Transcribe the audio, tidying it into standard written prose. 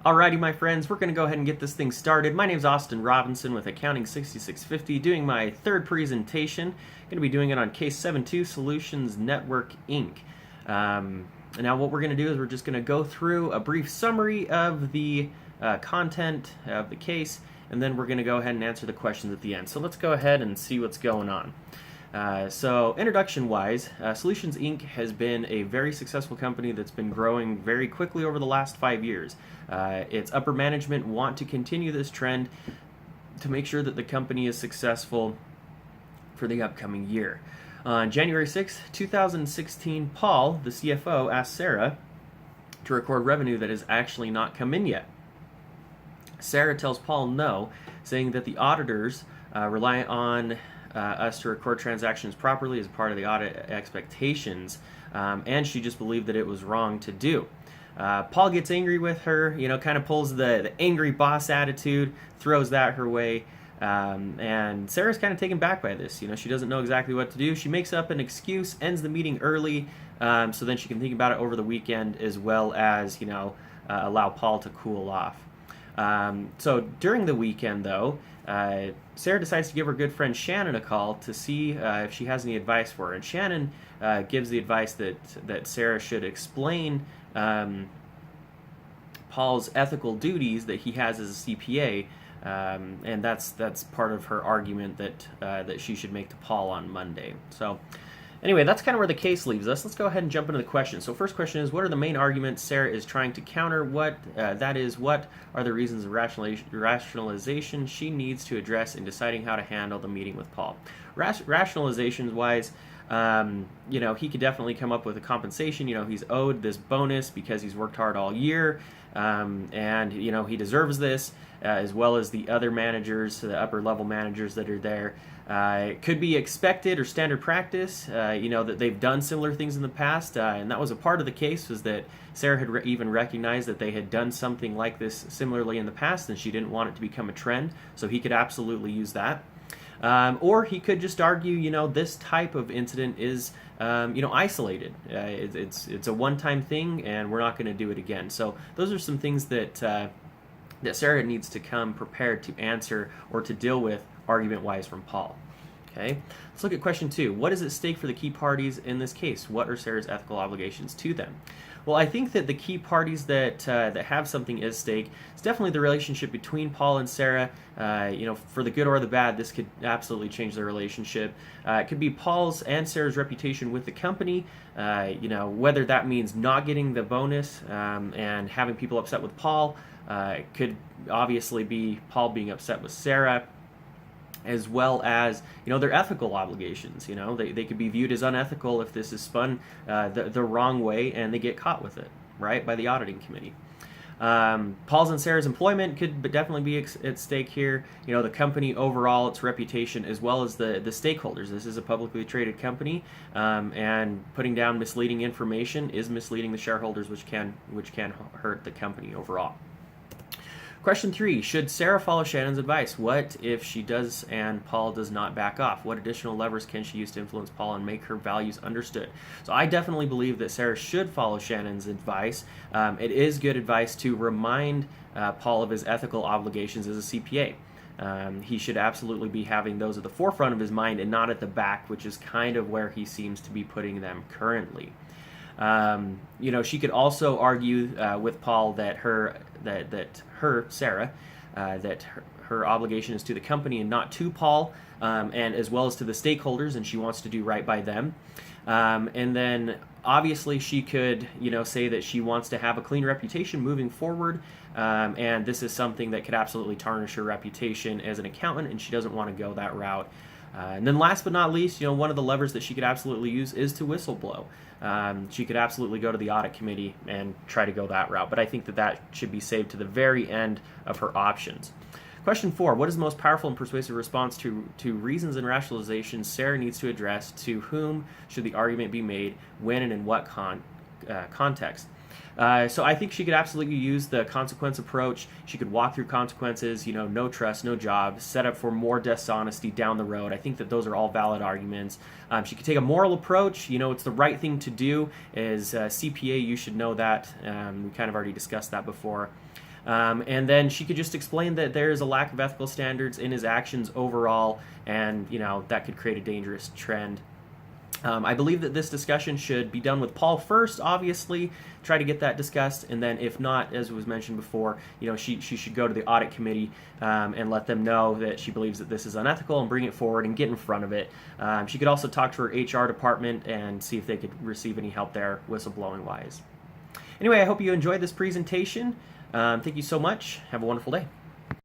Alrighty, my friends, we're going to go ahead and get this thing started. My name is Austin Robinson with Accounting 6650, doing my third presentation. Going to be doing it on Case 72 Solutions Network, Inc. Now what we're going to do is we're just going to go through a brief summary of the content of the case, and then we're going to go ahead and answer the questions at the end. So let's go ahead and see what's going on. So introduction-wise, Solutions Inc. has been a very successful company that's been growing very quickly over the last 5 years. Its upper management want to continue this trend to make sure that the company is successful for the upcoming year. On January 6, 2016, Paul, the CFO, asked Sarah to record revenue that has actually not come in yet. Sarah tells Paul no, saying that the auditors rely on us to record transactions properly as part of the audit expectations, and she just believed that it was wrong to do. Paul gets angry with her, kind of pulls the angry boss attitude, throws that her way, and Sarah's kind of taken back by this. She doesn't know exactly what to do. She makes up an excuse, ends the meeting early, so then she can think about it over the weekend, as well as, allow Paul to cool off. So during the weekend, though, Sarah decides to give her good friend Shannon a call to see if she has any advice for her. And Shannon gives the advice that Sarah should explain Paul's ethical duties that he has as a CPA, and that's part of her argument that she should make to Paul on Monday. So anyway, that's kind of where the case leaves us. Let's go ahead and jump into the questions. So first question is, what are the main arguments Sarah is trying to counter? What are the reasons of rationalization she needs to address in deciding how to handle the meeting with Paul? Rationalizations-wise, he could definitely come up with a compensation. He's owed this bonus because he's worked hard all year, and he deserves this, as well as the other managers, the upper level managers that are there. It could be expected or standard practice, that they've done similar things in the past, and that was a part of the case, was that Sarah had even recognized that they had done something like this similarly in the past, and she didn't want it to become a trend, so he could absolutely use that. Or he could just argue, this type of incident is, isolated. It's a one-time thing, and we're not going to do it again. So those are some things that Sarah needs to come prepared to answer or to deal with argument-wise from Paul. Okay, let's look at question 2. What is at stake for the key parties in this case? What are Sarah's ethical obligations to them? Well, I think that the key parties that have something at stake is definitely the relationship between Paul and Sarah. For the good or the bad, this could absolutely change their relationship. It could be Paul's and Sarah's reputation with the company. Whether that means not getting the bonus and having people upset with Paul. It could obviously be Paul being upset with Sarah, as well as their ethical obligations. They could be viewed as unethical if this is spun the wrong way and they get caught with it, right, by the auditing committee. Paul's and Sarah's employment could definitely be at stake here. The company overall, its reputation, as well as the stakeholders. This is a publicly traded company, and putting down misleading information is misleading the shareholders, which can hurt the company overall. Question 3, should Sarah follow Shannon's advice? What if she does and Paul does not back off? What additional levers can she use to influence Paul and make her values understood? So I definitely believe that Sarah should follow Shannon's advice. It is good advice to remind Paul of his ethical obligations as a CPA. He should absolutely be having those at the forefront of his mind and not at the back, which is kind of where he seems to be putting them currently. She could also argue with Paul that Sarah, her obligation is to the company and not to Paul, and as well as to the stakeholders, and she wants to do right by them. And then obviously she could, say that she wants to have a clean reputation moving forward, and this is something that could absolutely tarnish her reputation as an accountant, and she doesn't want to go that route. And then last but not least, one of the levers that she could absolutely use is to whistleblow. She could absolutely go to the audit committee and try to go that route, but I think that should be saved to the very end of her options. Question 4, what is the most powerful and persuasive response to reasons and rationalizations Sarah needs to address? To whom should the argument be made? When and in what context? So I think she could absolutely use the consequence approach. She could walk through consequences, no trust, no job, set up for more dishonesty down the road. I think that those are all valid arguments. She could take a moral approach. It's the right thing to do. As CPA, you should know that. We kind of already discussed that before. And then she could just explain that there is a lack of ethical standards in his actions overall, and that could create a dangerous trend. I believe that this discussion should be done with Paul first, obviously, try to get that discussed, and then if not, as was mentioned before, she should go to the audit committee and let them know that she believes that this is unethical and bring it forward and get in front of it. She could also talk to her HR department and see if they could receive any help there, whistleblowing-wise. Anyway, I hope you enjoyed this presentation. Thank you so much. Have a wonderful day.